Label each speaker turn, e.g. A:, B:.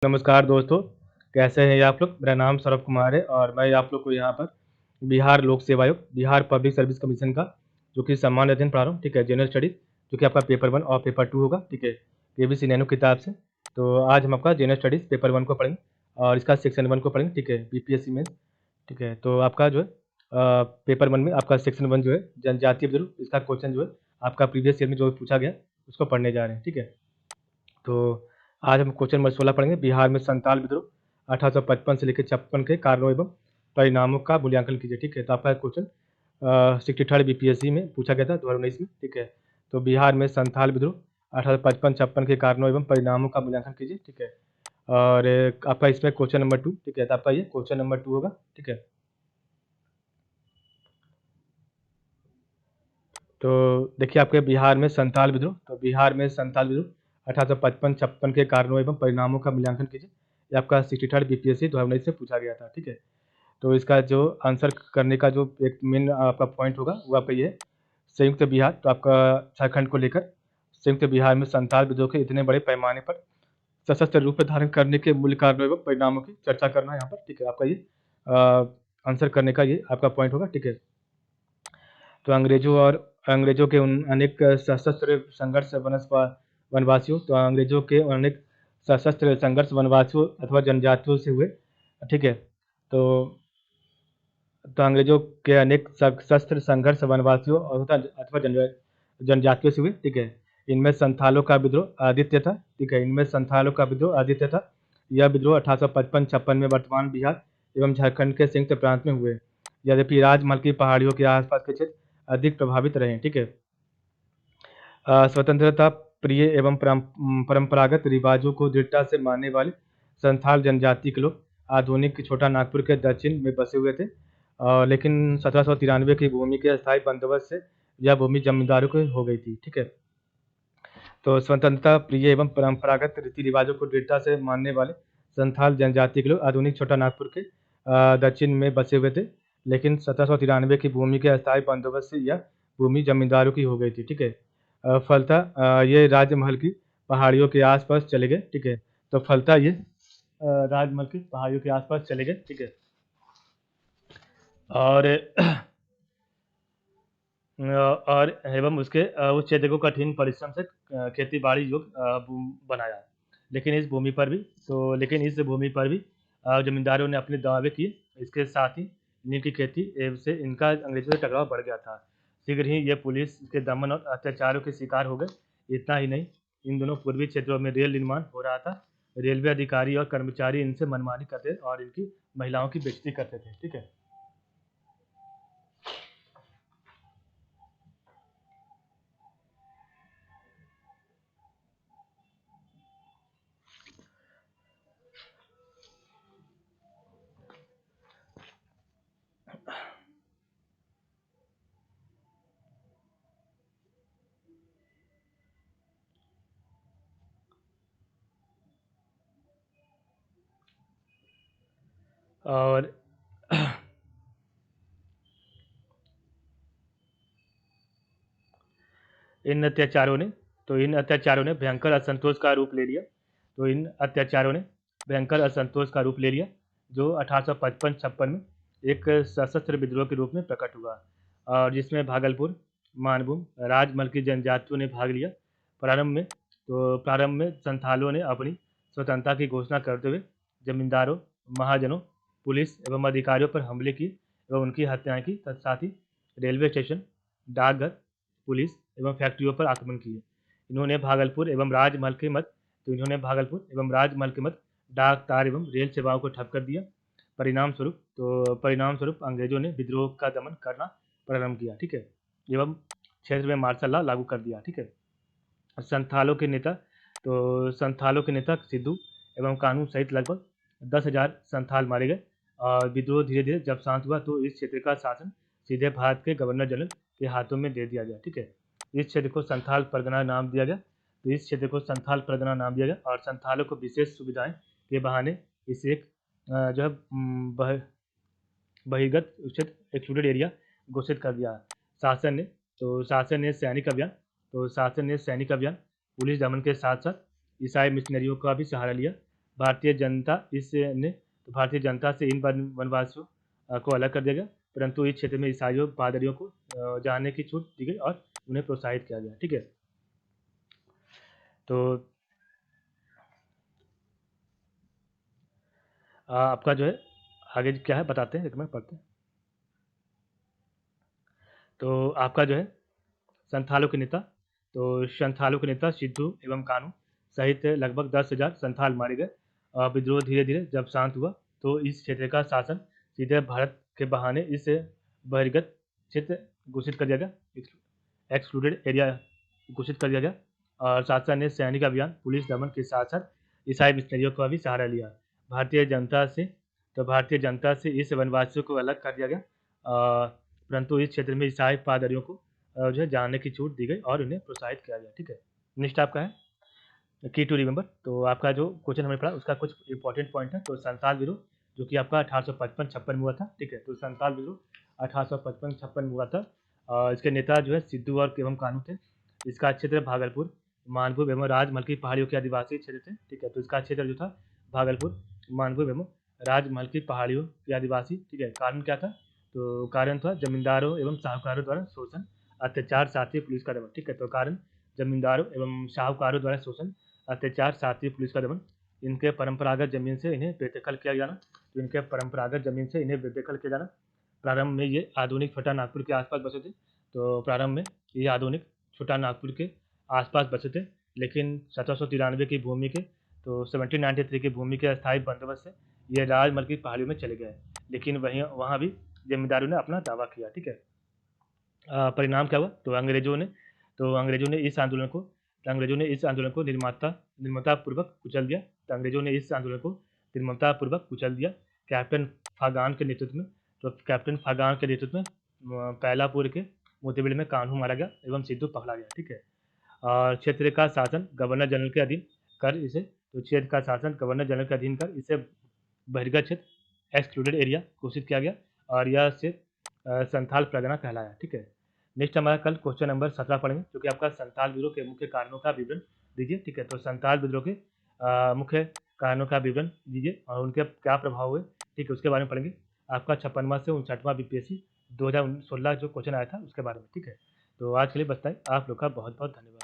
A: नमस्कार दोस्तों, कैसे हैं आप लोग? मेरा नाम सौरभ कुमार है और मैं आप लोग को यहाँ पर बिहार लोक सेवा आयोग, बिहार पब्लिक सर्विस कमीशन का जो कि सामान्य अध्ययन पढ़ा रहा हूँ, ठीक है? जनरल स्टडीज़ जो कि आपका पेपर 1 और पेपर 2 होगा, ठीक है? केबीसी नैनो किताब से। तो आज हम आपका जनरल स्टडीज़ पेपर 1 को पढ़ेंगे और इसका सेक्शन 1 को पढ़ेंगे, ठीक है? बीपीएससी मेंस, ठीक है? तो आपका जो है पेपर 1 में आपका सेक्शन 1 जो है जनजातीय विद्रोह, इसका क्वेश्चन जो है आपका प्रीवियस ईयर में जो पूछा गया, उसको पढ़ने जा रहे हैं, ठीक है? तो आज हम क्वेश्चन नंबर 16 पढ़ेंगे। बिहार में संताल विद्रोह 1855 से लेकर 56 के कारणों एवं परिणामों का मूल्यांकन कीजिए, ठीक है? तो आपका क्वेश्चन 63rd बीपीएससी में पूछा गया था 2019 में, ठीक है? तो बिहार में संथाल विद्रोह 1855-56 के कारणों एवं परिणामों का मूल्यांकन कीजिए, ठीक है? और आपका इसमें क्वेश्चन नंबर 2, ठीक है? तो आपका ये क्वेश्चन नंबर 2 होगा, ठीक है? तो देखिए आपके बिहार में संथाल विद्रोह, तो बिहार में संथाल विद्रोह 1855-56 के कारणों एवं परिणामों का मूल्यांकन कीजिए। ये आपका 63rd बीपीएससी 2019 से पूछा गया था, ठीक है? तो इसका जो आंसर करने का जो एक मेन आपका पॉइंट होगा, वो आपका ये है, संयुक्त बिहार। तो आपका झारखंड को लेकर संयुक्त बिहार में संथाल विद्रोह के इतने बड़े पैमाने पर सशस्त्र रूप धारण करने के मूल कारणों एवं परिणामों की चर्चा करना है यहाँ पर, ठीक है? आपका ये आंसर करने का ये आपका पॉइंट होगा, ठीक है? तो अंग्रेजों के उन अनेक सशस्त्र संघर्ष वनवासियों, तो अंग्रेजों के अनेक सशस्त्र संघर्ष वनवासियों अथवा जनजातियों से हुए, ठीक है? तो अंग्रेजों के अनेक सशस्त्र संघर्ष वनवासियों और अथवा जनजातियों से हुए, ठीक है? इनमें संथालों का विद्रोह आदित्य था, ठीक है? इनमें संथालों का विद्रोह आदित्य था। यह विद्रोह 1855-56 में वर्तमान बिहार एवं झारखंड के संयुक्त प्रांत में हुए, यद्यपि राजमहल की पहाड़ियों के आसपास के क्षेत्र अधिक प्रभावित रहे, ठीक है? स्वतंत्रता प्रिय एवं परंपरागत रिवाजों को दृढ़ता से मानने वाले संथाल जनजाति के लोग आधुनिक छोटा नागपुर के दक्षिण में बसे हुए थे, लेकिन 1793 की भूमि के अस्थायी बंदोबस्त से यह भूमि जमींदारों की हो गई थी, ठीक है? तो स्वतंत्रता प्रिय एवं परंपरागत रीति रिवाजों को दृढ़ता से मानने वाले संथाल जनजाति के लोग आधुनिक छोटा नागपुर के दक्षिण में बसे हुए थे, लेकिन 1793 की भूमि के अस्थायी बंदोबस्त से यह भूमि जमींदारों की हो गई थी, ठीक है? फलतः ये राजमहल की पहाड़ियों के आसपास चले गए, ठीक है? तो फलतः ये राजमहल की पहाड़ियों के आसपास चले गए, ठीक है? और और एवं उसके उस क्षेत्र को कठिन परिश्रम से खेती-बाड़ी योग्य बनाया। लेकिन इस भूमि पर भी ज़मींदारों ने अपने दावे किए। इसके साथ ही इनकी खेती से इनका अंग्रेज़ों से टकराव बढ़ गया था। शीघ्र ही ये पुलिस के दमन और अत्याचारों के शिकार हो गए। इतना ही नहीं, इन दोनों पूर्वी क्षेत्रों में रेल निर्माण हो रहा था। रेलवे अधिकारी और कर्मचारी इनसे मनमानी करते और इनकी महिलाओं की बेइज्जती करते थे, ठीक है? और इन अत्याचारों ने भयंकर असंतोष का रूप ले लिया। जो 1855-56 में एक सशस्त्र विद्रोह के रूप में प्रकट हुआ, और जिसमें भागलपुर, मानभूम, राजमहल की जनजातियों ने भाग लिया। प्रारंभ में संथालों ने अपनी स्वतंत्रता की घोषणा करते हुए जमींदारों, महाजनों, पुलिस एवं अधिकारियों पर हमले किए एवं उनकी हत्याएं की। साथ ही रेलवे स्टेशन, डाकघर, पुलिस एवं फैक्ट्रियों पर आक्रमण किए। इन्होंने भागलपुर एवं राजमहल के मध्य डाक, तार एवं रेल सेवाओं को ठप कर दिया। परिणाम स्वरूप अंग्रेजों ने विद्रोह का दमन करना प्रारंभ किया, ठीक है? एवं क्षेत्र में मार्शल लॉ लागू कर दिया, ठीक है? संथालों के नेता सिद्धू एवं कानून सहित लगभग 10,000 संथाल मारे गए। और विद्रोह धीरे धीरे जब शांत हुआ तो इस क्षेत्र का शासन सीधे भारत के गवर्नर जनरल के हाथों में दे दिया गया, ठीक है? इस क्षेत्र को संथाल परगना नाम दिया गया। और संथालों को विशेष सुविधाएं के बहाने इसे एक जो है बहिर्गत क्षेत्र, एक्सक्लूडेड एरिया घोषित कर दिया। शासन ने सैनिक अभियान, पुलिस दमन के साथ साथ ईसाई मिशनरियों का भी सहारा लिया। भारतीय जनता से इन वनवासियों को अलग कर दिया गया, परंतु इस क्षेत्र में ईसाइयों पादरियों को जाने की छूट दी गई और उन्हें प्रोत्साहित किया गया। ठीक है, तो आपका जो है आगे क्या है बताते हैं, एक मिनट पढ़ते हैं। तो आपका जो है संथालों के नेता, तो संथालों के नेता सिद्धू एवं कानू सहित लगभग 10,000 संथाल मारे गए। विद्रोह धीरे धीरे जब शांत हुआ तो इस क्षेत्र का शासन सीधे भारत के बहाने इस बहिर्गत क्षेत्र घोषित कर दिया गया, एक्सक्लूडेड एरिया घोषित कर दिया गया। और शासन ने सैनिक अभियान, पुलिस दमन के साथ साथ ईसाई मिशनरियों का भी सहारा लिया। भारतीय जनता से इस वनवासियों को अलग कर दिया गया, परंतु इस क्षेत्र में ईसाई पादरियों को जो है जानने की छूट दी गई और उन्हें प्रोत्साहित किया गया। ठीक है, नेक्स्ट आपका है की टू रिमेंबर। तो आपका जो क्वेश्चन हमने पढ़ा उसका कुछ इंपॉर्टेंट पॉइंट है। तो संथाल विद्रोह जो कि आपका 1855-56 में हुआ था। ठीक है, तो संथाल विद्रोह 1855-56 में हुआ था। इसके नेता जो है सिद्धू और एवं कानू थे। इसका क्षेत्र भागलपुर, मानपुर एवं राजमहल की पहाड़ियों के आदिवासी क्षेत्र थे। ठीक है, तो इसका क्षेत्र जो था भागलपुर, मानपुर एवं राजमहल की पहाड़ियों के आदिवासी। ठीक है, कारण क्या था? तो कारण था जमींदारों एवं साहूकारों द्वारा शोषण, अत्याचार, साथ ही पुलिस का दमन। ठीक है, तो कारण जमींदारों एवं साहूकारों द्वारा शोषण, अत्याचार, साथ ही पुलिस का दमन। इनके परंपरागत जमीन से इन्हें बेदखल किया जाना, तो इनके परंपरागत जमीन से इन्हें बेदखल किया जाना। प्रारंभ में ये आधुनिक छोटा नागपुर के आसपास बसे थे। तो प्रारंभ में ये आधुनिक छोटा नागपुर के आसपास बसे थे, लेकिन 1793 की भूमि के, तो 1793 की भूमि के अस्थायी बंदोबस्त से ये राजमहल की पहाड़ियों में चले गए, लेकिन वहीं वहाँ भी जमींदारों ने अपना दावा किया। ठीक है, परिणाम क्या हुआ? तो अंग्रेजों ने इस आंदोलन को निर्ममतापूर्वक कुचल दिया। तो अंग्रेजों ने इस आंदोलन को निर्ममतापूर्वक कुचल दिया। कैप्टन फागान के नेतृत्व में, पैलापुर के मोतीबिल में कान्हू मारा गया एवं सिद्धू पकड़ा गया। ठीक है, और क्षेत्र का शासन गवर्नर जनरल के अधीन कर इसे बहिर्गत क्षेत्र, एक्सक्लूडेड एरिया घोषित किया गया और यह क्षेत्र संथाल परगना कहलाया। ठीक है, नेक्स्ट हमारा कल क्वेश्चन नंबर 17 पढ़ेंगे, जो कि आपका संथाल विद्रोह के मुख्य कारणों का विवरण दीजिए। ठीक है, तो संथाल विद्रोह के मुख्य कारणों का विवरण दीजिए और उनके क्या प्रभाव हुए। ठीक है, उसके बारे में पढ़ेंगे। आपका 56वां से 59वां बीपीएससी 2016 जो क्वेश्चन आया था उसके बारे में। ठीक है, तो आज के लिए बस इतना ही। आप लोग का बहुत बहुत धन्यवाद।